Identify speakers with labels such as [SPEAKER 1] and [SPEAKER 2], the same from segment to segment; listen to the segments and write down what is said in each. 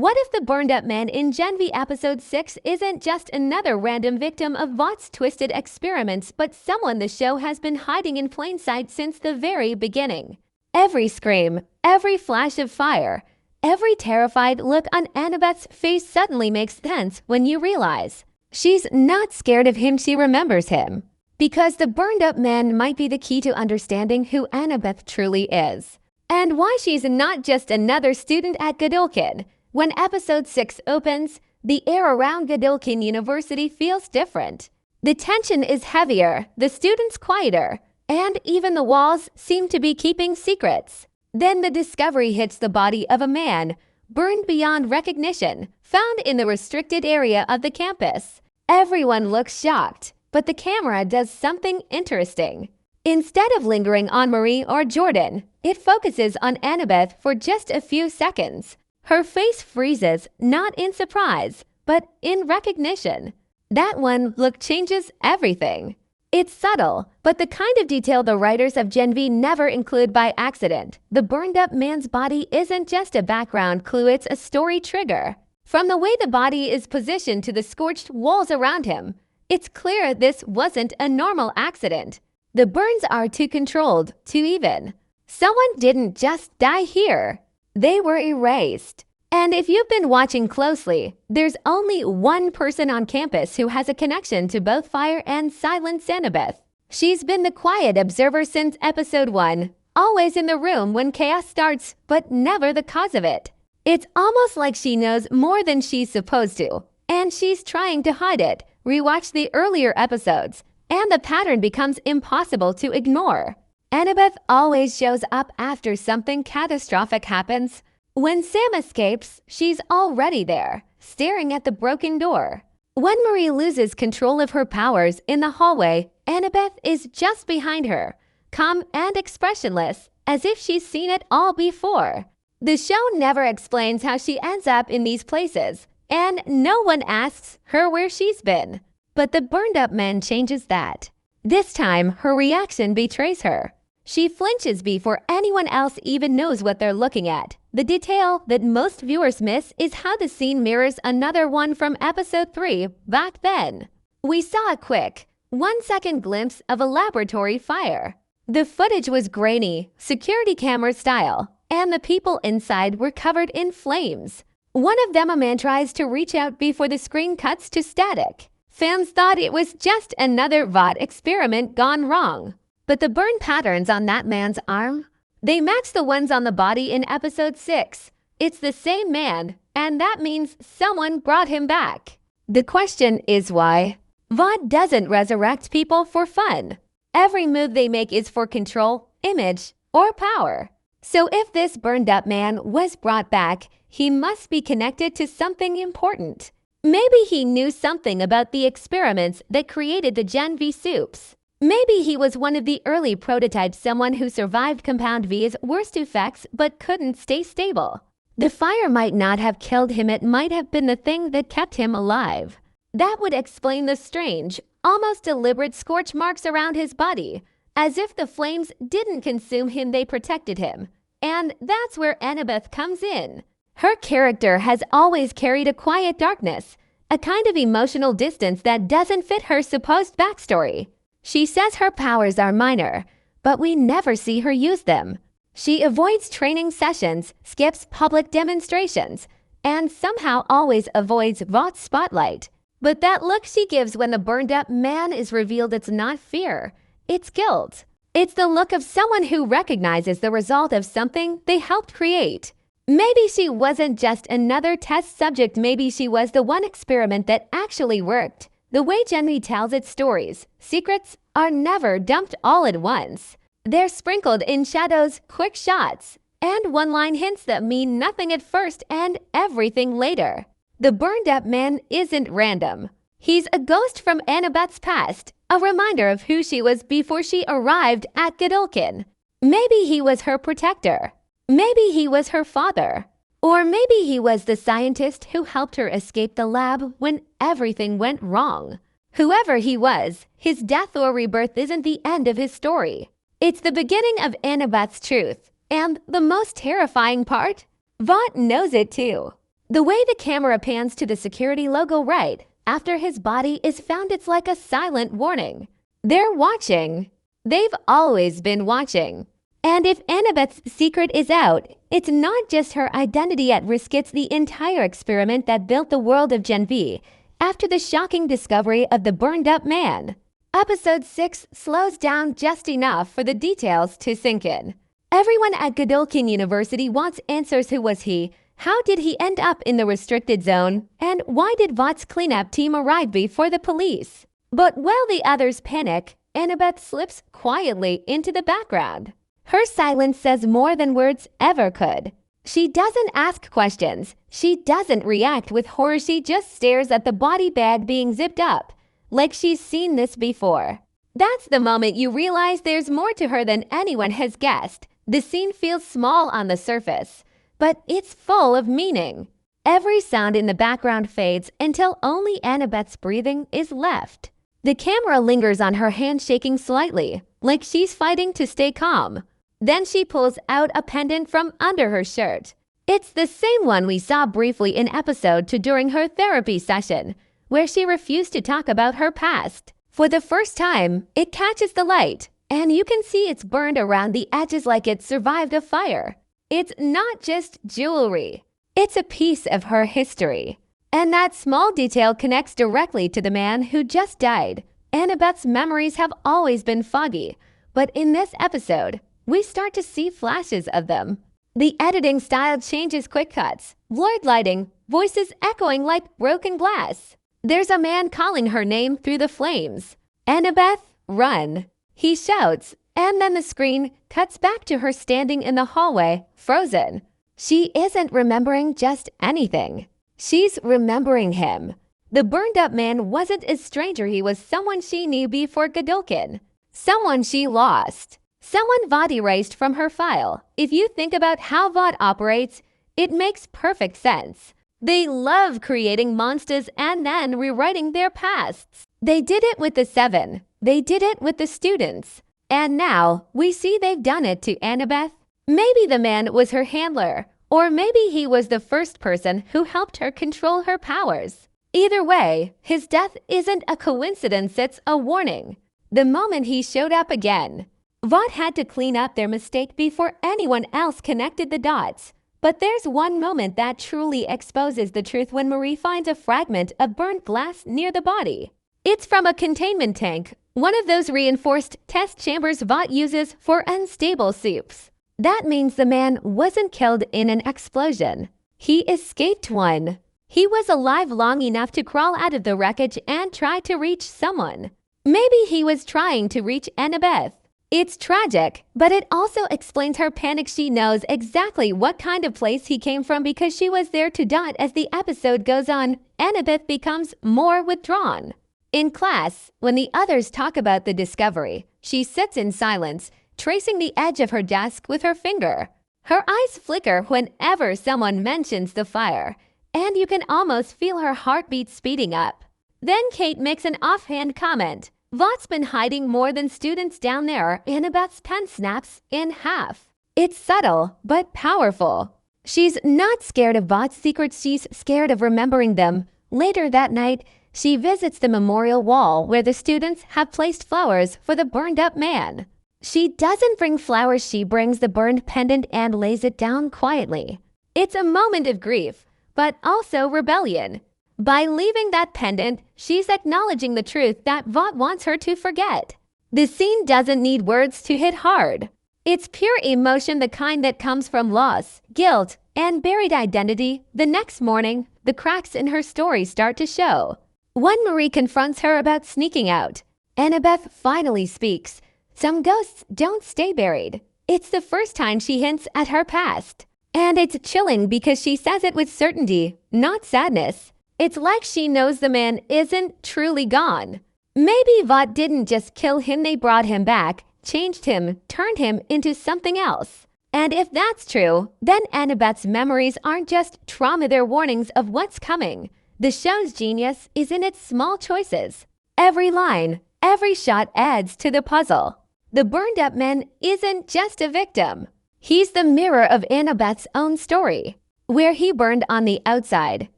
[SPEAKER 1] What if the burned-up man in Gen V Episode 6 isn't just another random victim of Vought's twisted experiments, but someone the show has been hiding in plain sight since the very beginning? Every scream, every flash of fire, every terrified look on Annabeth's face suddenly makes sense when you realize she's not scared of him, she remembers him. Because the burned-up man might be the key to understanding who Annabeth truly is. And why she's not just another student at Godolkin. When Episode 6 opens, the air around Godolkin University feels different. The tension is heavier, the students quieter, and even the walls seem to be keeping secrets. Then the discovery hits the body of a man, burned beyond recognition, found in the restricted area of the campus. Everyone looks shocked, but the camera does something interesting. Instead of lingering on Marie or Jordan, it focuses on Annabeth for just a few seconds. Her face freezes, not in surprise, but in recognition. That one look changes everything. It's subtle, but the kind of detail the writers of Gen V never include by accident. The burned-up man's body isn't just a background clue, it's a story trigger. From the way the body is positioned to the scorched walls around him, it's clear this wasn't a normal accident. The burns are too controlled, too even. Someone didn't just die here. They were erased. And if you've been watching closely, there's only one person on campus who has a connection to both Fire and Silence Annabeth. She's been the quiet observer since Episode 1, always in the room when chaos starts, but never the cause of it. It's almost like she knows more than she's supposed to, and she's trying to hide it. Rewatch the earlier episodes, and the pattern becomes impossible to ignore. Annabeth always shows up after something catastrophic happens. When Sam escapes, she's already there, staring at the broken door. When Marie loses control of her powers in the hallway, Annabeth is just behind her, calm and expressionless, as if she's seen it all before. The show never explains how she ends up in these places, and no one asks her where she's been. But the burned-up man changes that. This time, her reaction betrays her. She flinches before anyone else even knows what they're looking at. The detail that most viewers miss is how the scene mirrors another one from Episode 3 back then. We saw a quick, 1-second glimpse of a laboratory fire. The footage was grainy, security camera style, and the people inside were covered in flames. One of them, a man, tries to reach out before the screen cuts to static. Fans thought it was just another Vought experiment gone wrong. But the burn patterns on that man's arm, they match the ones on the body in Episode 6. It's the same man, and that means someone brought him back. The question is why? Vought doesn't resurrect people for fun. Every move they make is for control, image, or power. So if this burned-up man was brought back, he must be connected to something important. Maybe he knew something about the experiments that created the Gen V supes. Maybe he was one of the early prototypes, someone who survived Compound V's worst effects but couldn't stay stable. The fire might not have killed him, it might have been the thing that kept him alive. That would explain the strange, almost deliberate scorch marks around his body, as if the flames didn't consume him, they protected him. And that's where Annabeth comes in. Her character has always carried a quiet darkness, a kind of emotional distance that doesn't fit her supposed backstory. She says her powers are minor, but we never see her use them. She avoids training sessions, skips public demonstrations, and somehow always avoids Vaught's spotlight. But that look she gives when the burned-up man is revealed, it's not fear, it's guilt. It's the look of someone who recognizes the result of something they helped create. Maybe she wasn't just another test subject, maybe she was the one experiment that actually worked. The way Gen V tells its stories, secrets are never dumped all at once. They're sprinkled in shadows, quick shots, and one-line hints that mean nothing at first and everything later. The burned-up man isn't random. He's a ghost from Annabeth's past, a reminder of who she was before she arrived at Godolkin. Maybe he was her protector. Maybe he was her father. Or maybe he was the scientist who helped her escape the lab when everything went wrong. Whoever he was, his death or rebirth isn't the end of his story. It's the beginning of Annabeth's truth. And the most terrifying part? Vought knows it too. The way the camera pans to the security logo right after his body is found, it's like a silent warning. They're watching. They've always been watching. And if Annabeth's secret is out, it's not just her identity at risk, it's the entire experiment that built the world of Gen V after the shocking discovery of the burned-up man. Episode 6 slows down just enough for the details to sink in. Everyone at Godolkin University wants answers. Who was he? How did he end up in the restricted zone? And why did Vought's cleanup team arrive before the police? But while the others panic, Annabeth slips quietly into the background. Her silence says more than words ever could. She doesn't ask questions. She doesn't react with horror. She just stares at the body bag being zipped up, like she's seen this before. That's the moment you realize there's more to her than anyone has guessed. The scene feels small on the surface, but it's full of meaning. Every sound in the background fades until only Annabeth's breathing is left. The camera lingers on her hand, shaking slightly, like she's fighting to stay calm. Then she pulls out a pendant from under her shirt. It's the same one we saw briefly in episode 2 during her therapy session, where she refused to talk about her past. For the first time, it catches the light, and you can see it's burned around the edges like it survived a fire. It's not just jewelry. It's a piece of her history. And that small detail connects directly to the man who just died. Annabeth's memories have always been foggy, but in this episode, we start to see flashes of them. The editing style changes, quick cuts, blurred lighting, voices echoing like broken glass. There's a man calling her name through the flames. Annabeth, run, he shouts, and then the screen cuts back to her standing in the hallway, frozen. She isn't remembering just anything. She's remembering him. The burned-up man wasn't a stranger. He was someone she knew before Godolkin. Someone she lost. Someone Vought erased from her file. If you think about how Vought operates, it makes perfect sense. They love creating monsters and then rewriting their pasts. They did it with the 7. They did it with the students. And now we see they've done it to Annabeth. Maybe the man was her handler, or maybe he was the first person who helped her control her powers. Either way, his death isn't a coincidence, it's a warning. The moment he showed up again, Vought had to clean up their mistake before anyone else connected the dots. But there's one moment that truly exposes the truth when Marie finds a fragment of burnt glass near the body. It's from a containment tank, one of those reinforced test chambers Vought uses for unstable supes. That means the man wasn't killed in an explosion. He escaped one. He was alive long enough to crawl out of the wreckage and try to reach someone. Maybe he was trying to reach Annabeth. It's tragic, but it also explains her panic. She knows exactly what kind of place he came from because she was there to Dot. As the episode goes on, Annabeth becomes more withdrawn. In class, when the others talk about the discovery, she sits in silence, tracing the edge of her desk with her finger. Her eyes flicker whenever someone mentions the fire, and you can almost feel her heartbeat speeding up. Then Kate makes an offhand comment. Vought's been hiding more than students down there. Annabeth's pen snaps in half. It's subtle, but powerful. She's not scared of Vought's secrets, she's scared of remembering them. Later that night, she visits the memorial wall where the students have placed flowers for the burned-up man. She doesn't bring flowers, she brings the burned pendant and lays it down quietly. It's a moment of grief, but also rebellion. By leaving that pendant, she's acknowledging the truth that Vought wants her to forget. The scene doesn't need words to hit hard. It's pure emotion, the kind that comes from loss, guilt, and buried identity. The next morning, the cracks in her story start to show. When Marie confronts her about sneaking out, Annabeth finally speaks. Some ghosts don't stay buried. It's the first time she hints at her past. And it's chilling because she says it with certainty, not sadness. It's like she knows the man isn't truly gone. Maybe Vought didn't just kill him, they brought him back, changed him, turned him into something else. And if that's true, then Annabeth's memories aren't just trauma, they're warnings of what's coming. The show's genius is in its small choices. Every line, every shot adds to the puzzle. The burned-up man isn't just a victim. He's the mirror of Annabeth's own story. Where he burned on the outside,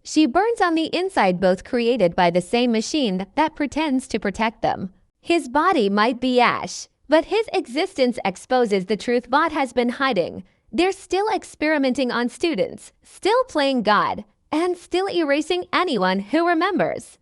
[SPEAKER 1] she burns on the inside, both created by the same machine that pretends to protect them. His body might be ash, but his existence exposes the truth Vought has been hiding. They're still experimenting on students, still playing God, and still erasing anyone who remembers.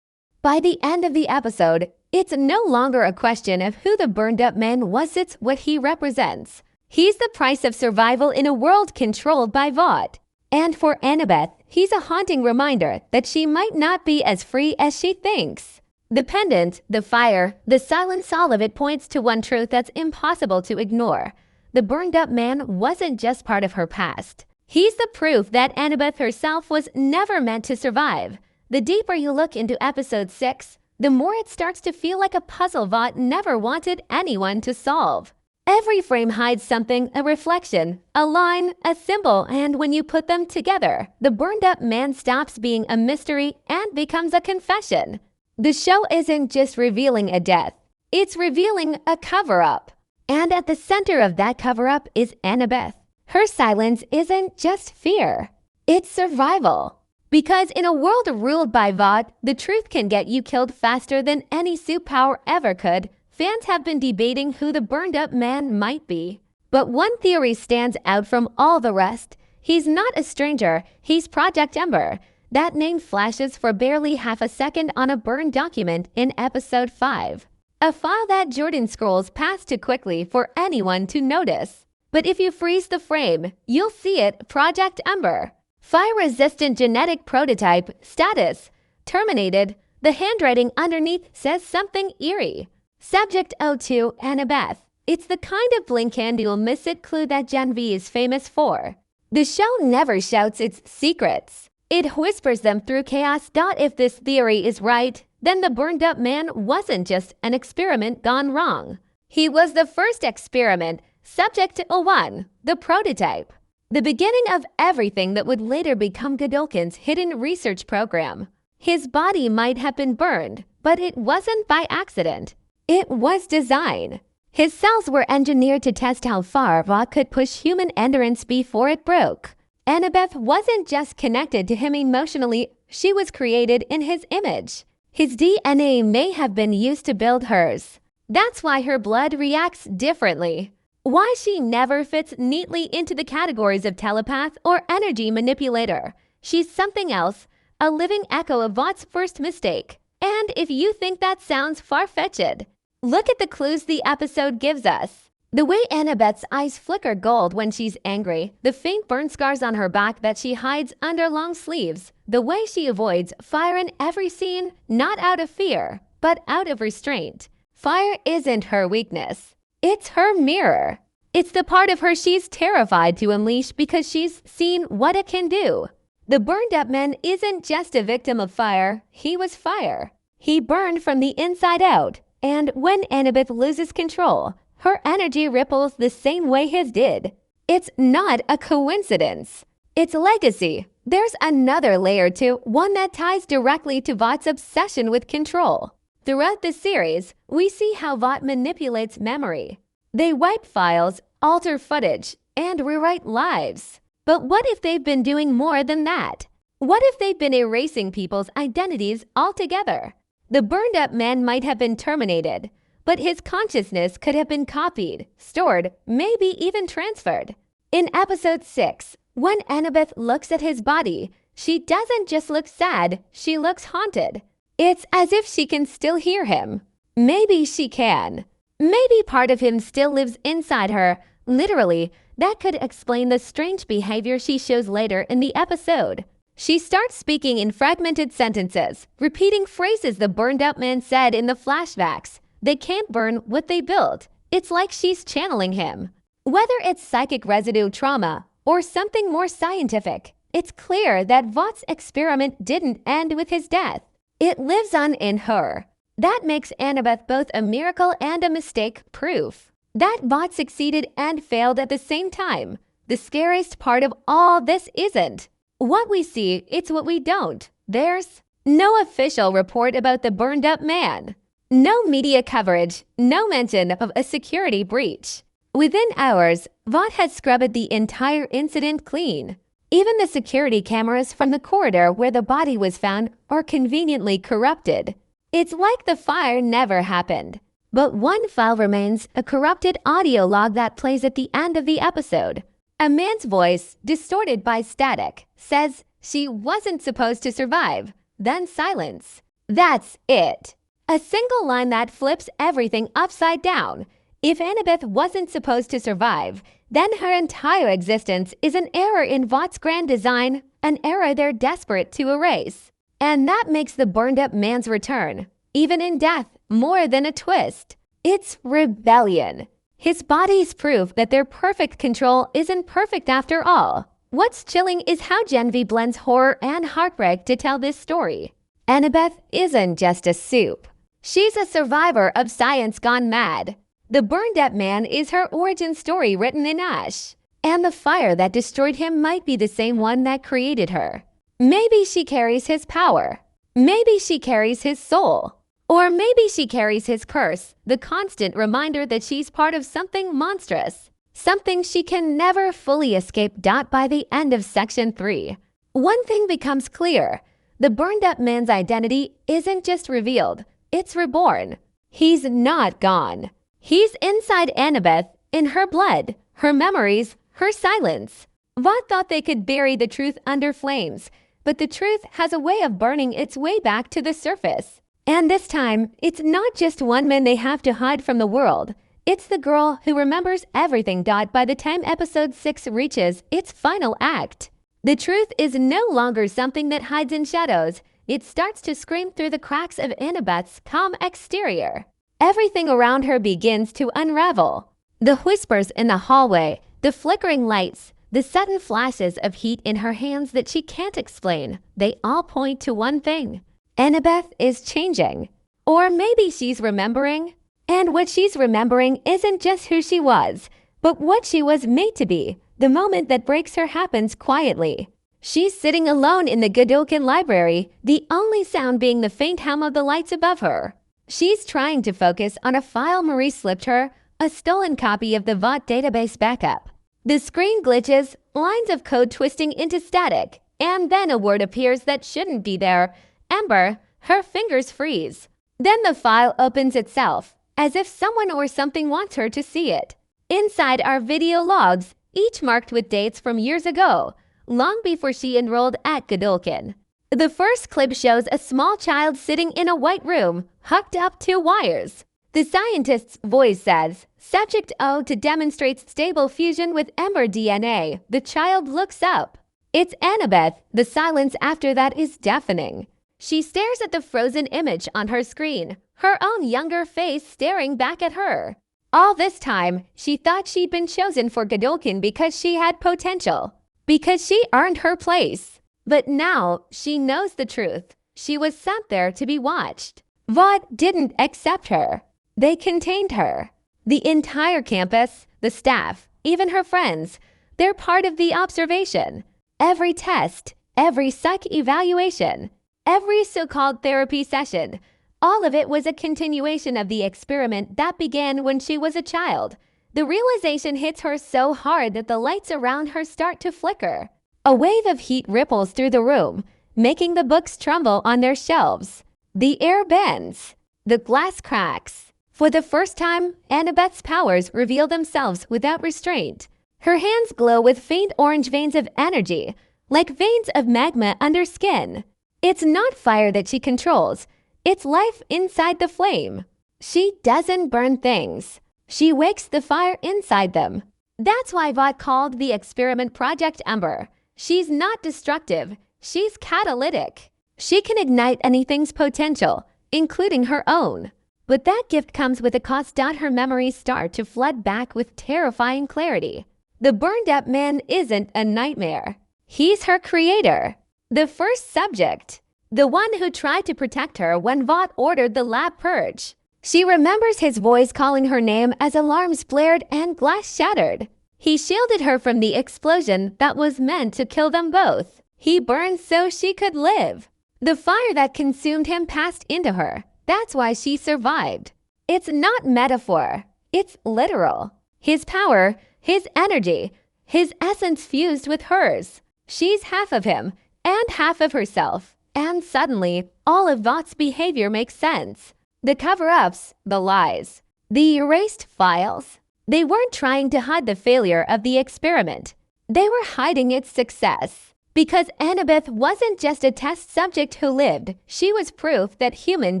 [SPEAKER 1] By the end of the episode, it's no longer a question of who the burned-up man was, it's what he represents. He's the price of survival in a world controlled by Vought. And for Annabeth, he's a haunting reminder that she might not be as free as she thinks. The pendant, the fire, the silence, all of it points to one truth that's impossible to ignore. The burned-up man wasn't just part of her past. He's the proof that Annabeth herself was never meant to survive. The deeper you look into episode 6, the more it starts to feel like a puzzle Vought never wanted anyone to solve. Every frame hides something, a reflection, a line, a symbol, and when you put them together, the burned-up man stops being a mystery and becomes a confession. The show isn't just revealing a death, it's revealing a cover-up. And at the center of that cover-up is Annabeth. Her silence isn't just fear, it's survival. Because in a world ruled by Vought, the truth can get you killed faster than any superpower ever could. Fans have been debating who the burned-up man might be. But one theory stands out from all the rest. He's not a stranger, he's Project Ember. That name flashes for barely half a second on a burned document in episode 5. A file that Jordan scrolls past too quickly for anyone to notice. But if you freeze the frame, you'll see it, Project Ember. Fire-resistant genetic prototype, status, terminated. The handwriting underneath says something eerie. Subject 02, Annabeth. It's the kind of blink and you'll miss it clue that Gen V is famous for. The show never shouts its secrets. It whispers them through chaos. If this theory is right, then the burned-up man wasn't just an experiment gone wrong. He was the first experiment, Subject 01, the prototype. The beginning of everything that would later become Godolkin's hidden research program. His body might have been burned, but it wasn't by accident. It was design. His cells were engineered to test how far Vought could push human endurance before it broke. Annabeth wasn't just connected to him emotionally, she was created in his image. His DNA may have been used to build hers. That's why her blood reacts differently. Why she never fits neatly into the categories of telepath or energy manipulator. She's something else, a living echo of Vought's first mistake. And if you think that sounds far-fetched, look at the clues the episode gives us. The way Annabeth's eyes flicker gold when she's angry, the faint burn scars on her back that she hides under long sleeves, the way she avoids fire in every scene, not out of fear, but out of restraint. Fire isn't her weakness. It's her mirror. It's the part of her she's terrified to unleash because she's seen what it can do. The burned-up man isn't just a victim of fire, he was fire. He burned from the inside out, and when Annabeth loses control, her energy ripples the same way his did. It's not a coincidence. It's legacy. There's another layer too, one that ties directly to Vought's obsession with control. Throughout the series, we see how Vought manipulates memory. They wipe files, alter footage, and rewrite lives. But what if they've been doing more than that? What if they've been erasing people's identities altogether? The burned-up man might have been terminated, but his consciousness could have been copied, stored, maybe even transferred. In episode 6, when Annabeth looks at his body, she doesn't just look sad, she looks haunted. It's as if she can still hear him. Maybe she can. Maybe part of him still lives inside her. Literally, that could explain the strange behavior she shows later in the episode. She starts speaking in fragmented sentences, repeating phrases the burned-up man said in the flashbacks. They can't burn what they built. It's like she's channeling him. Whether it's psychic residue trauma or something more scientific, it's clear that Vought's experiment didn't end with his death. It lives on in her. That makes Annabeth both a miracle and a mistake proof. That Vought succeeded and failed at the same time. The scariest part of all this isn't what we see, it's what we don't. There's no official report about the burned-up man. No media coverage, no mention of a security breach. Within hours, Vought had scrubbed the entire incident clean. Even the security cameras from the corridor where the body was found are conveniently corrupted. It's like the fire never happened. But one file remains, a corrupted audio log that plays at the end of the episode. A man's voice, distorted by static, says she wasn't supposed to survive. Then silence. That's it. A single line that flips everything upside down. If Annabeth wasn't supposed to survive, then her entire existence is an error in Vought's grand design, an error they're desperate to erase. And that makes the burned-up man's return, even in death, more than a twist. It's rebellion. His body's proof that their perfect control isn't perfect after all. What's chilling is how Gen V blends horror and heartbreak to tell this story. Annabeth isn't just a supe. She's a survivor of science gone mad. The burned-up man is her origin story written in ash. And the fire that destroyed him might be the same one that created her. Maybe she carries his power. Maybe she carries his soul. Or maybe she carries his curse, the constant reminder that she's part of something monstrous. Something she can never fully escape. By the end of Section 3, one thing becomes clear. The burned-up man's identity isn't just revealed, it's reborn. He's not gone. He's inside Annabeth, in her blood, her memories, her silence. Vought thought they could bury the truth under flames, but the truth has a way of burning its way back to the surface. And this time, it's not just one man they have to hide from the world. It's the girl who remembers everything. By the time episode 6 reaches its final act, the truth is no longer something that hides in shadows. It starts to scream through the cracks of Annabeth's calm exterior. Everything around her begins to unravel. The whispers in the hallway, the flickering lights, the sudden flashes of heat in her hands that she can't explain, they all point to one thing. Annabeth is changing. Or maybe she's remembering. And what she's remembering isn't just who she was, but what she was made to be. The moment that breaks her happens quietly. She's sitting alone in the Godolkin Library, the only sound being the faint hum of the lights above her. She's trying to focus on a file Marie slipped her, a stolen copy of the Vought database backup. The screen glitches, lines of code twisting into static, and then a word appears that shouldn't be there. Ember. Her fingers freeze. Then the file opens itself, as if someone or something wants her to see it. Inside are video logs, each marked with dates from years ago, long before she enrolled at Godolkin. The first clip shows a small child sitting in a white room, hooked up to wires. The scientist's voice says, "Subject O to demonstrate stable fusion with Ember DNA." The child looks up. It's Annabeth. The silence after that is deafening. She stares at the frozen image on her screen, her own younger face staring back at her. All this time, she thought she'd been chosen for Godolkin because she had potential, because she earned her place. But now, she knows the truth. She was sent there to be watched. Vought didn't accept her. They contained her. The entire campus, the staff, even her friends, they're part of the observation. Every test, every psych evaluation, every so-called therapy session, all of it was a continuation of the experiment that began when she was a child. The realization hits her so hard that the lights around her start to flicker. A wave of heat ripples through the room, making the books tremble on their shelves. The air bends. The glass cracks. For the first time, Annabeth's powers reveal themselves without restraint. Her hands glow with faint orange veins of energy, like veins of magma under skin. It's not fire that she controls. It's life inside the flame. She doesn't burn things. She wakes the fire inside them. That's why Vought called the experiment Project Ember. She's not destructive. She's catalytic. She can ignite anything's potential, including her own. But that gift comes with a cost. Her memories start to flood back with terrifying clarity. The burned-up man isn't a nightmare. He's her creator. The first subject. The one who tried to protect her when Vought ordered the lab purge. She remembers his voice calling her name as alarms blared and glass shattered. He shielded her from the explosion that was meant to kill them both. He burned so she could live. The fire that consumed him passed into her. That's why she survived. It's not metaphor. It's literal. His power, his energy, his essence fused with hers. She's half of him and half of herself. And suddenly, all of Vought's behavior makes sense. The cover-ups, the lies, the erased files. They weren't trying to hide the failure of the experiment. They were hiding its success. Because Annabeth wasn't just a test subject who lived, she was proof that human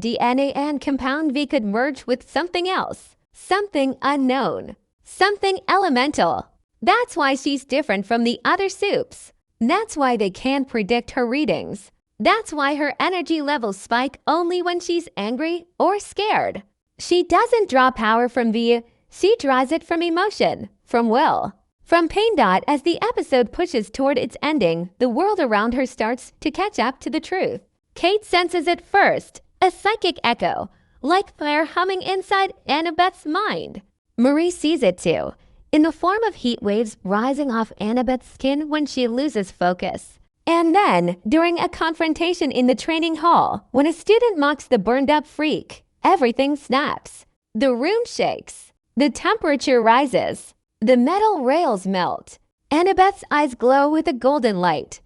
[SPEAKER 1] DNA and compound V could merge with something else. Something unknown. Something elemental. That's why she's different from the other supes. That's why they can't predict her readings. That's why her energy levels spike only when she's angry or scared. She doesn't draw power from V, she draws it from emotion, from will. From Pain. As the episode pushes toward its ending, the world around her starts to catch up to the truth. Kate senses it first, a psychic echo, like fire humming inside Annabeth's mind. Marie sees it too, in the form of heat waves rising off Annabeth's skin when she loses focus. And then, during a confrontation in the training hall, when a student mocks the burned-up freak, everything snaps. The room shakes. The temperature rises. The metal rails melt. Annabeth's eyes glow with a golden light.